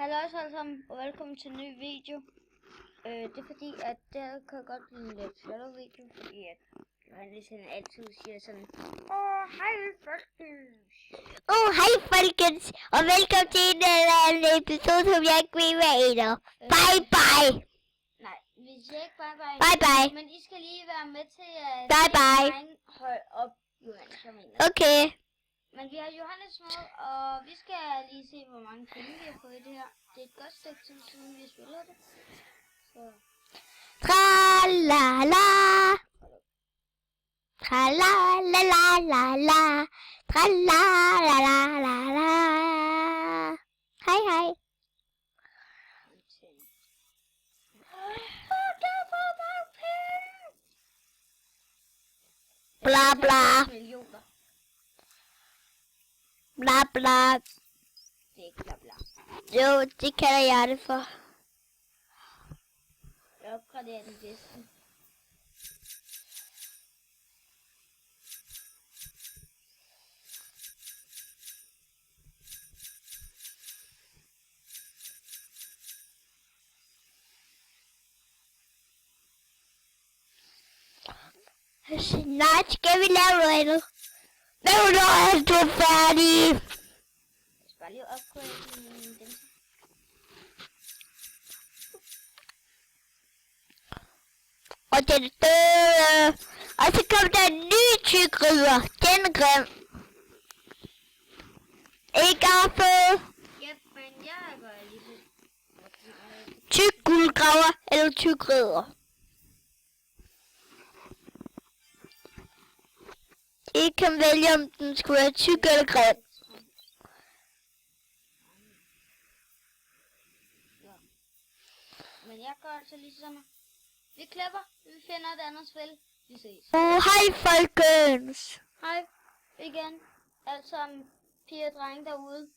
Hallo alle sammen, og velkommen til en ny video. Det er fordi, at det her kan godt blive en lidt fjollet video, fordi at Johannes altid siger sådan, hej folkens. Hej folkens, og velkommen til en eller anden episode, som jeg ikke ved, hvad ender. Bye bye. Nej, vi siger ikke bye bye. Bye bye. Men I skal lige være med til at Bye bye. hold op, Johannes, jeg mener. Okay. Men vi har Johannes med, og vi skal lige se, hvor mange penge vi har fået i det her. Det er et godt stykke tid siden, vi spiller det. Så. Tra-la-la. Tra-la-la-la-la-la. Tra-la-la-la-la-la. Hej hej. Der er for mange penge! Bla bla. Millioner. Bla bla. Det er ikke bla bla. Jo, det kalder jeg det for. Jeg opgraderer den bedste. Snart skal vi lave noget andet. Når er du færdig? Jeg skal bare lige opgradere den. Og den døde. Og så kom der en ny tyk ridder. Den er grim. Ikke Arthur. Ja, men jeg gør lige det. Tyk guldgraver eller tyk ridder. I kan vælge, om den skulle være tyk eller grim. Ja. Men jeg gør altså lige sådan. Vi klipper. Vi finder et andet spil. Vi ses. Hej folkens. Hej igen. Alle sammen piger og drenge derude.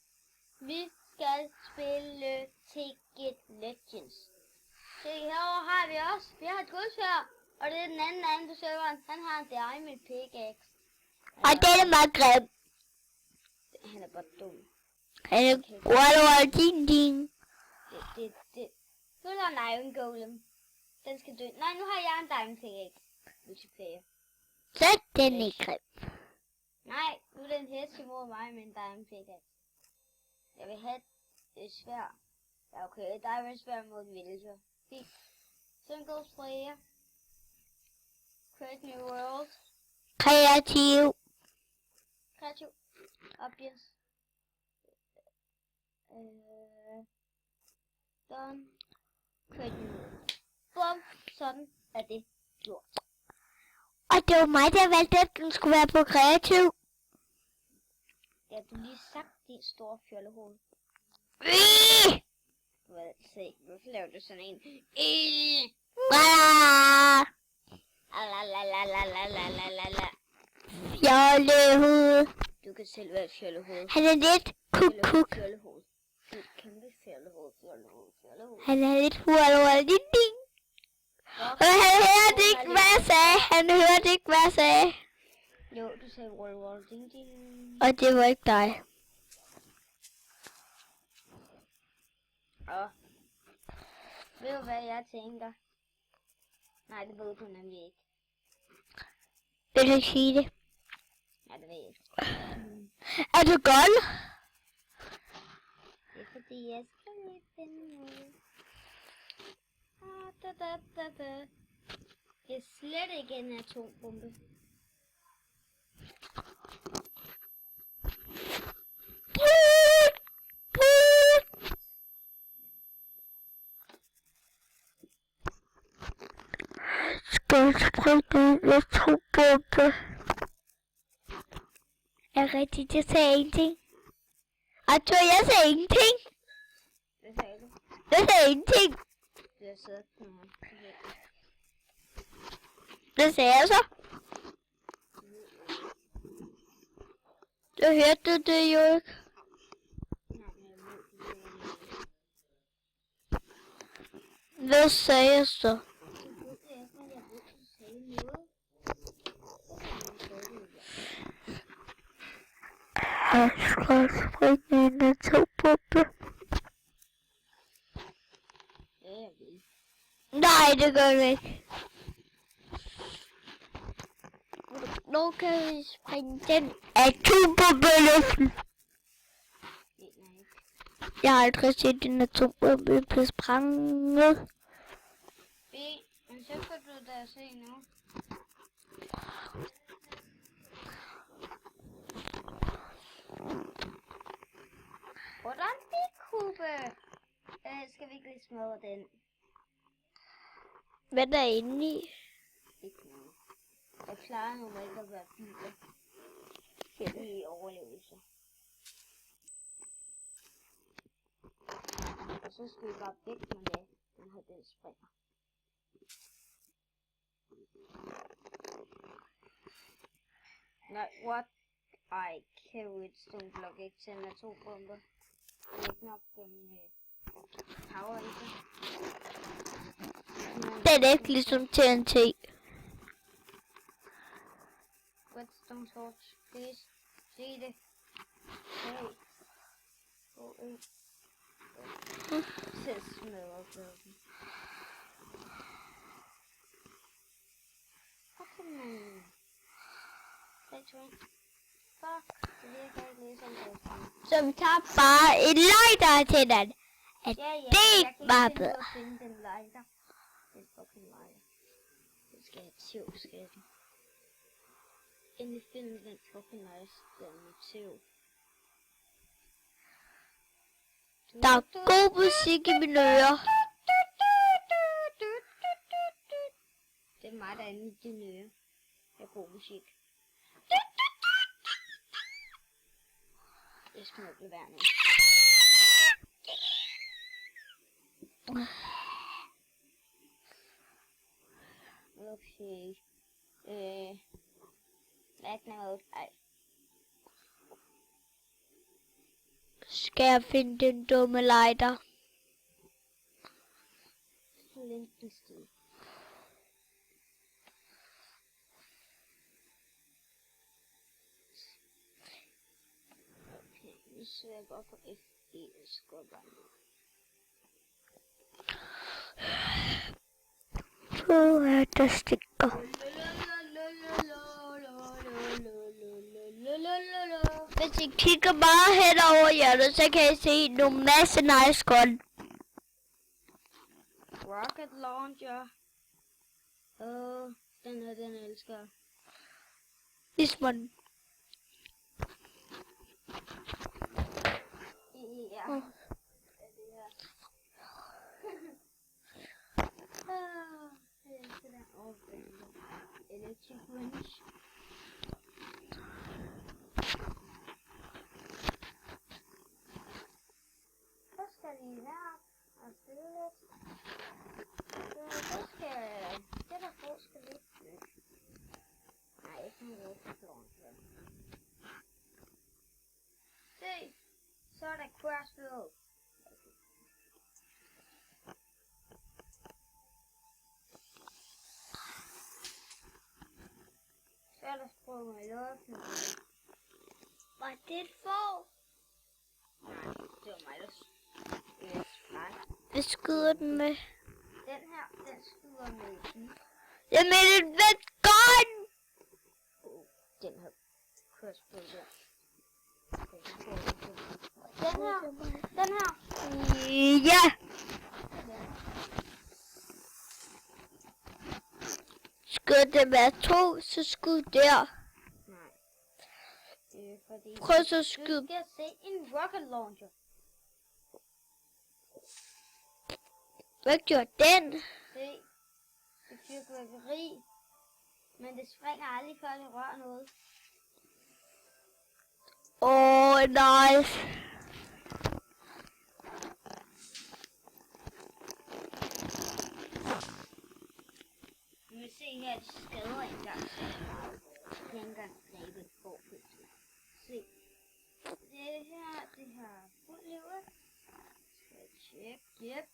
Vi skal spille Ticket Legends. Se, herovre har vi også. Vi har et gods her. Og det er den anden på serveren. Han har en diamond pickaxe. Og den er meget grim. Han er bare dum. Han er ding. Nu er der en iron golem. Den skal dø. Nej, nu har jeg en diamond pickaxe. Multiplayer. Så den er grim. Nej, nu er den hest imod mig med en diamond pickaxe. Jeg vil have et sværd. Ja, okay, der er et sværd mod en villager. Fint. Single player. Create new world. Kreativ. Kreativ. Obvious. Done. Create new world. Bum. Sådan er det gjort. Og det var mig, der valgte, at den skulle være på kreativ. Ja, du lige sagt det store fjollehoved. Se, hvorfor laver du sådan en? Lalalalalalalalalala. Fjollehoved. Du kan selv være et fjollehoved. Han er lidt kuk. Fjollehoved. Du er et kæmpe fjollehoved. Han er lidt ding. Og han hørte ikke, hvad jeg sagde. Jo, du sagde ding ding. Og det var ikke dig. Ved du, hvad jeg tænker? Nej, det ved du nemlig ikke. Vil du sige det? Nej, det ved jeg ikke. Er du gold? Det er fordi, jeg skal lige finde noget. Det er slet ikke en atombombe. Skal sprøjte en atombombe? Er rigtigt, jeg sagde ingenting. Arthur, jeg sagde ingenting. Hvad sagde du? Jeg sagde ingenting. Jeg sidder på mig. Det sagde jeg så. Du hørte det jo ikke. Hvad sagde jeg så? Jeg skal springe en atombombe. Nej, det gør vi ikke. Nu kan vi springe den atombombe i luften. Jeg har aldrig set en atombombe blive sprænget. Men så får du da se nu. Hvordan bikube? Skal vi ikke lige smadre den? Hvad er der inde i? Ikke noget. Jeg klarer nu ikke at være biler. Skal lige overlevelse. Og så skal vi bare væk med det. Den her den springer. Nej, what? Ej, kan stone block ikke til en atombombe. Det er ikke nok den power i det. Den er ikke ligesom TNT. Redstone torch, please. Se det. Hey. Så smadrer blokken. Okay, man. Fuck, det virker ikke ligesom det. Så vi tager bare en lighter til den. At Ja, det var jeg kan bedre. ikke finde den lighter. Den fucking lighter. Den skal jeg tæv, skal den. Endelig finde den fucking nice. Den tæv. Der er god musik i mine ører. Det er mig, der er inde i dine ører. Det er god musik. Jeg skal nok lade være nu. Okay. Black note. Ej. Skal jeg finde den dumme lighter? Flintensted. Okay, nu søger jeg bare på FB, og så går jeg bare ned. Der stikker. Hvis I kigger meget hen over hjertet, så kan I se nogle masse nice gun. Rocket launcher. Den her, den elsker jeg. This one. Ja. Oh. Det her. Jeg elsker den overbændende. Electric wrench. Så skal de være og flyve lidt. Så skal det der få skal lidt flytte. Nej, ikke nogen rocket launcher. Se, så er der Crossfield. Så er der sprunget i luften. Var det et får? Nej, det var mig, der sprang. Hvad skyder den med? Den her, den skyder med den. Jeg mener en red gun! Den her Crossfield der. Den her, den her. Ja! Skyd det med to, så skyd der. Nej. Det er fordi... Prøv så at skyde. Du skal se en rocket launcher. Hvad gjorde den? Se. Det fyrværkeri. Men det springer aldrig, før det rører noget. Nice. Du vil se her, at de skader engang. Jeg har engang grebet forfældt. Se. Det her, det har fuldt livet. Skal jeg tjekke. Yep.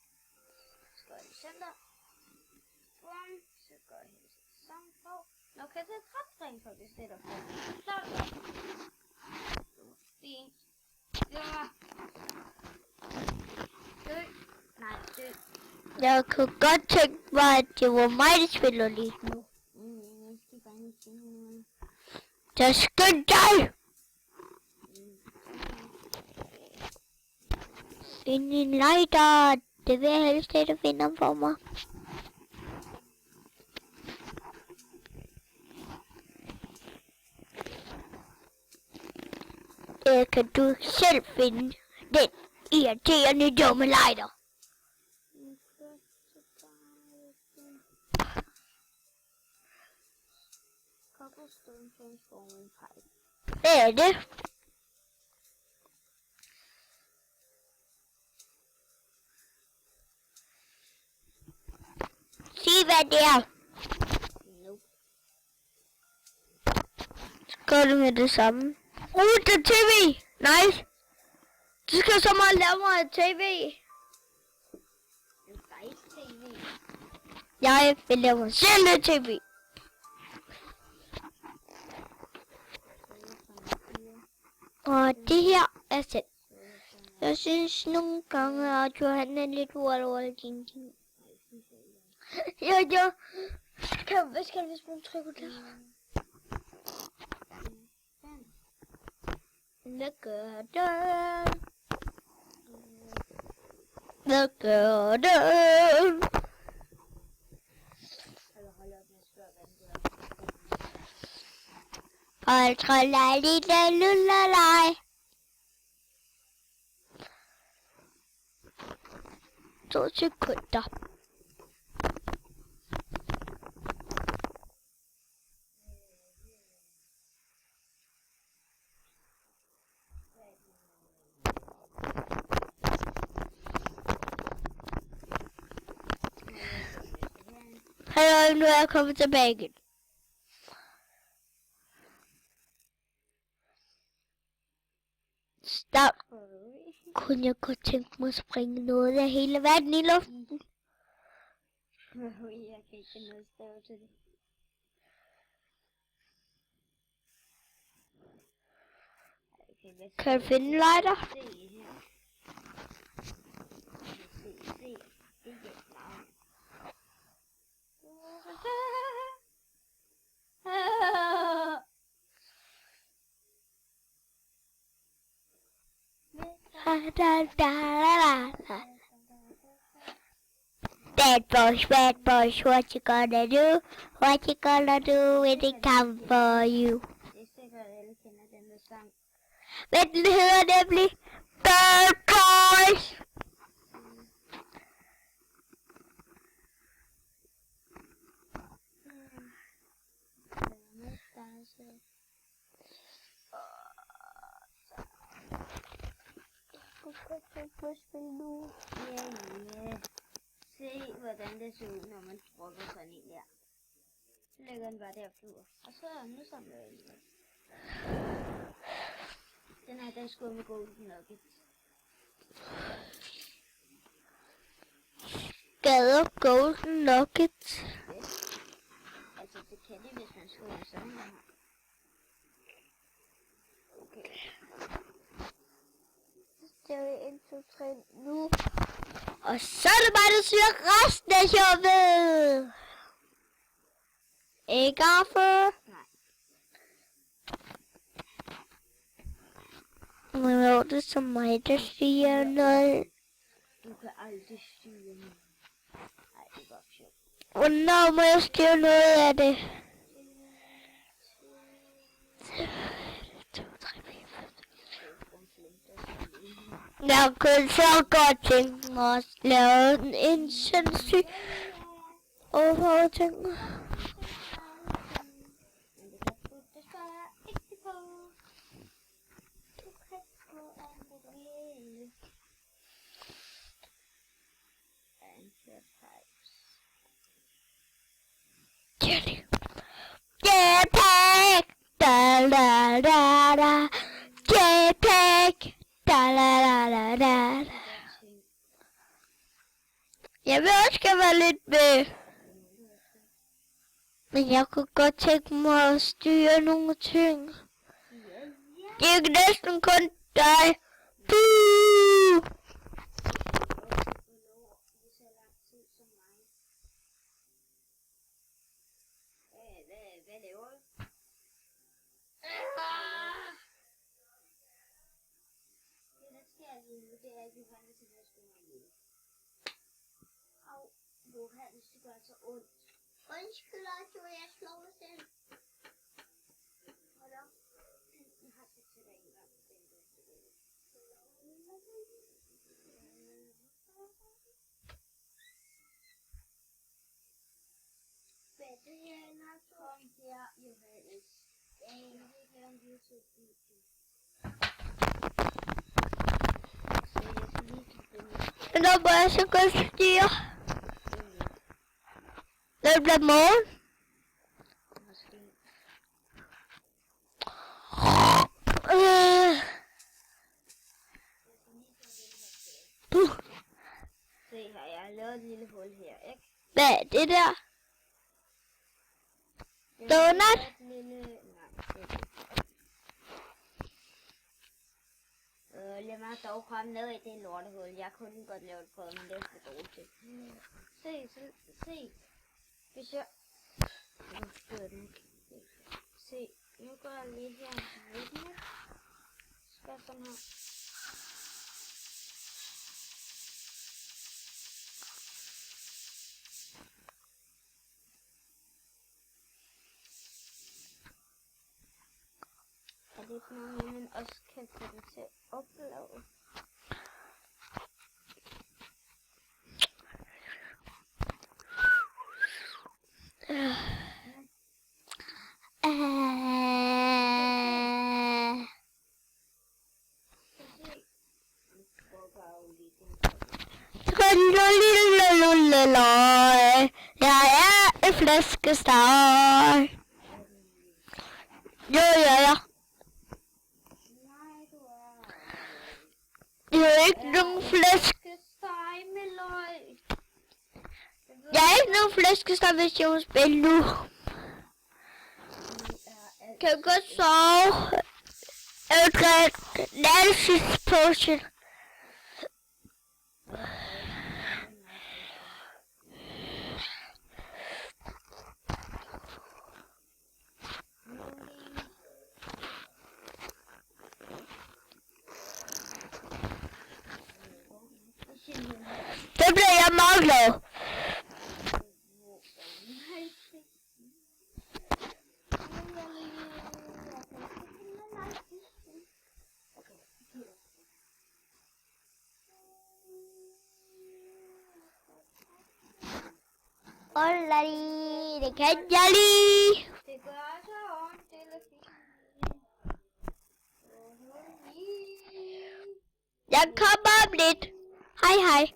Skal jeg i center. Bum. Så går jeg hen til sammen på. Nå, kan jeg tage trætspring på, hvis det er der på. Så. Fint. Ja. Dø. Nej, dø. Jeg kunne godt tænke mig, at det var mig, der spiller lige nu. Så skynd dig! Find en lighter. Det vil jeg helst, at du finder for mig. Det kan du selv finde. Den irriterende dumme lighter. Det er det. Sig hvad det er. Gør det med det samme. Det er TV. Nice. Du skal så meget lave mig et TV. Jeg vil lave mig selv et TV. Og det her er selv. Jeg synes nogle gange, at han er lidt ualvorlig. Ja. Hvad skal vi smule trykke der? Hvad gør det? Hvad gør det? Hold trolde lille lullalej. 2 sekunder. Hallo, nu er jeg kommet tilbage igen. Stop. Kunne jeg godt tænke mig at springe noget af hele verden i luften? Jeg kan ikke noget stave til det. Kan du finde en lighter? Bad boys, what you gonna do? What you gonna do when they come for you? Det er sikkert, alle kender den der sang. Men den hedder nemlig Bad Boys. Ja. Se, hvordan det ser ud, når man drukker sådan en der. Så lægger den bare der og flyver. Og så nu samler jeg den. Den her, den skulle med golden nugget. Gader golden nugget. Yes. Altså, det kan det, hvis man skulle sådan her. Okay. Så er det 1, 2, 3 nu. Og så er det bare, der syr resten af showet. Ikke Arthur? Nej. Men er det så mig, der siger noget? Du kan aldrig styre noget. Nej, det er godt sjovt. Hvornår må jeg styre noget af det? 2, 3, 4, 5. Jeg kunne så godt tænke mig at lave en sindssyg overting. Men det kan puttes bare ikke på. Du kan gå an det du vil. Jenny. Jetpack! Da da da da. Jetpack! Da da da da da. Jeg vil også gerne være lidt med. Men jeg kunne godt tænke mig at styre nogle ting. Det er jo næsten kun dig. Buh! det er Johannes, som jeg skulle have med. Og Johannes, det gør så ondt. Undskyld, Arthur, jeg slår mig selv. Hold op. Jeg har set til dig en gang. Hvad er det her, Arthur? Kom her, Johannes. Jeg vil lave en YouTube-video. Når må jeg så godt styre? Når det bliver morgen? Se her, jeg har lavet et lille hul her, ikke? Hvad er det der? Donut? Lad mig dog komme ned i det lortehul. Jeg kunne godt lave det på, men det er for dårligt til. Se. Hvis jeg... Se, nu går jeg lige her i midten. Skal sådan her. Er det ikke noget, man også kan få den til at opleve? Jeg er en flæskesteg. Jo, ja. Det er ikke nogen flæskesteg med løg. Jeg er ikke nogen flæskesteg, hvis jeg må spille nu. Kan du godt sove? Jeg vil drikke Nancy's potion. Det bliver jeg meget glad. Ollari, det kan jeg lide. Det gør så ondt, det er fint. Jeg kommer om lidt. Hej.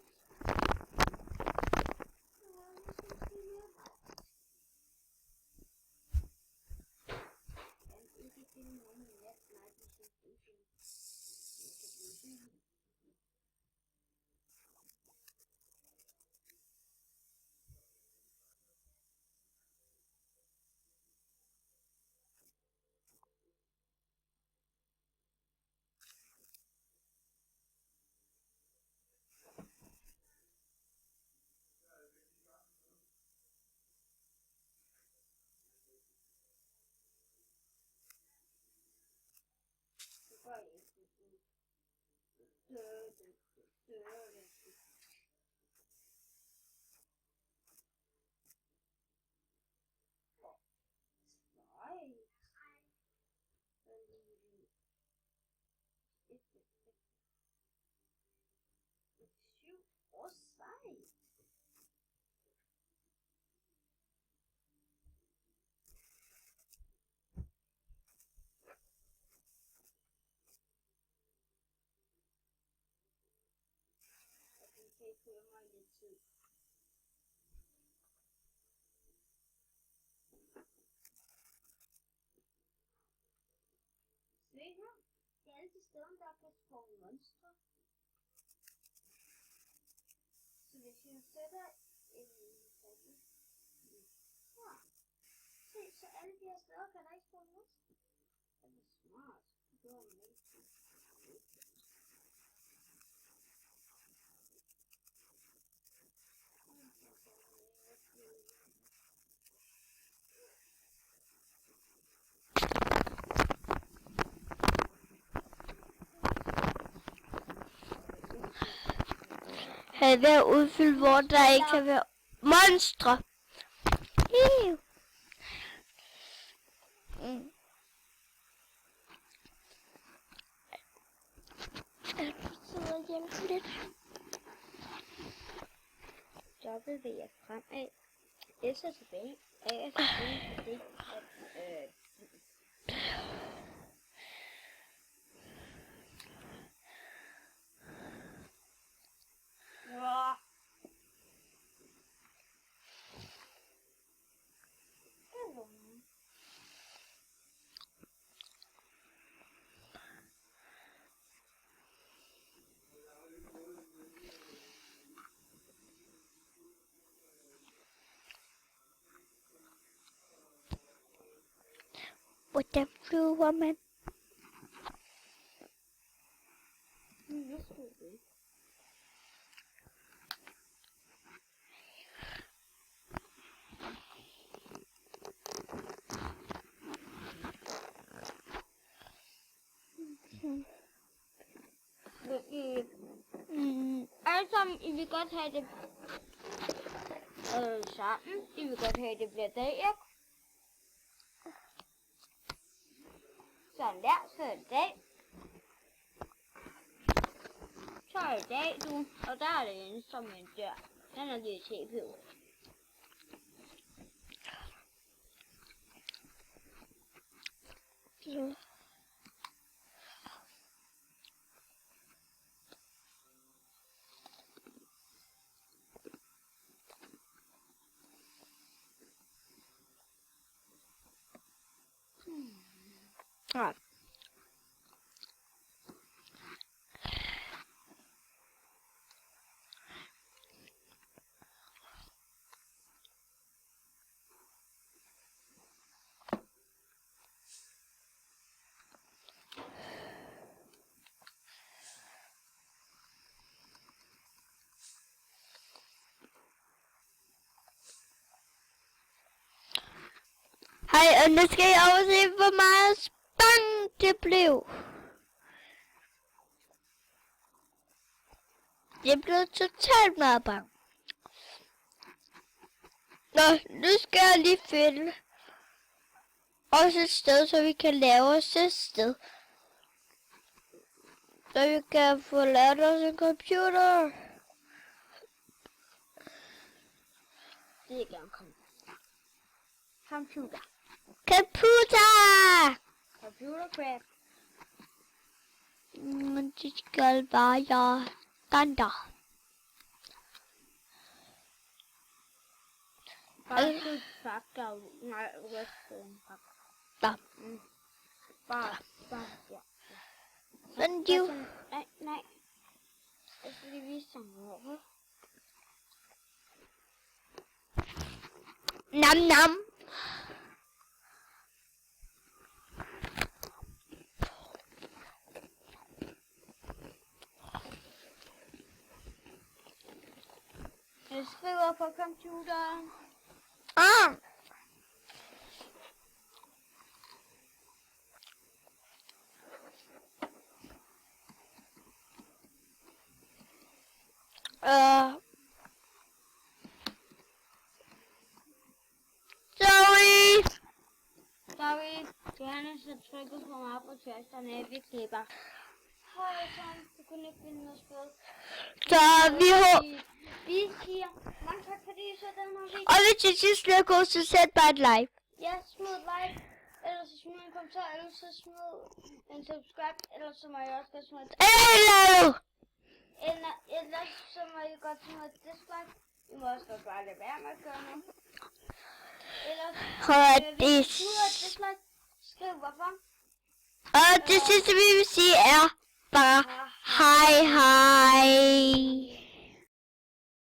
Se her, det er alle de steder, der kan få monstre. Så hvis jeg sætter en sådan her, se, så alle de her steder kan der ikke få monstre. Det er smart. Det var man ikke. have været udfyldt, hvor der ikke kan være monstre. Jeg sidder hjemme lidt. W er fremad. S er tilbage. A er tilbage. Det ja. Hvordan flyver man? Alle sammen, I vil godt have det sammen. I vil godt have det bliver dag, ikke? Sådan der, så er det dag. Så er det dag, du. Og der er det instrument der. Den er lige CPU. Ja. Ja. Hej, og nu skal jeg også se, hvor meget spang det blev. Det blev totalt meget bang. Nå, nu skal jeg lige finde også et sted, så vi kan lave os et sted. Så vi kan få lavet os en computer. Det er gerne computer. Computer crap. Men det skal være standard. Bare så fakta. Nej, resten fakta. Ja. Bare, ja. Men du... Nej. Jeg skal lige vise dig noget. Nam nam. Jeg skriver på computeren. Ah. Sorry. Johannes har trykket på mig på tasterne, vi klipper. Hej, Tom. Du kunne ikke finde noget spil. Så vi har... Vi siger mange tak, fordi I så den her video. Og hvis I synes, det er godt, så sæt bare et like. Ja, smid et like. Ellers så smid en kommentar. Ellers så smid en subscribe. Ellers så må I også godt smide et... Ellers så må I godt smide et dislike. I må også godt bare lade være med at gøre noget. Ellers hvis I smider et dislike, skriv hvorfor. Og det sidste vi vil sige er bare hej hej.